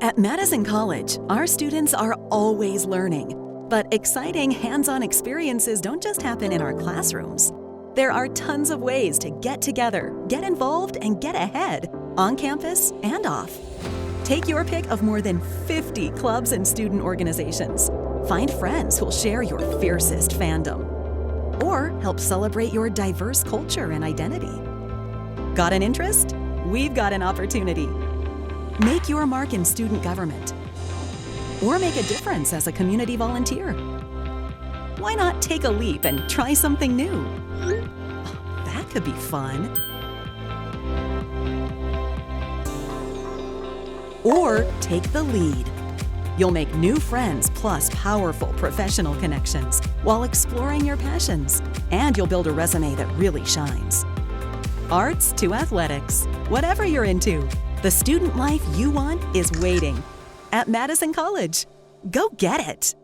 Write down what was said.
At Madison College, our students are always learning. But exciting hands-on experiences don't just happen in our classrooms. There are tons of ways to get together, get involved, and get ahead, on campus and off. Take your pick of more than 50 clubs and student organizations. Find friends who'll share your fiercest fandom. Or help celebrate your diverse culture and identity. Got an interest? We've got an opportunity. Make your mark in student government. Or make a difference as a community volunteer. Why not take a leap and try something new? Oh, that could be fun. Or take the lead. You'll make new friends plus powerful professional connections while exploring your passions. And you'll build a resume that really shines. Arts to athletics, whatever you're into, the student life you want is waiting at Madison College. Go get it!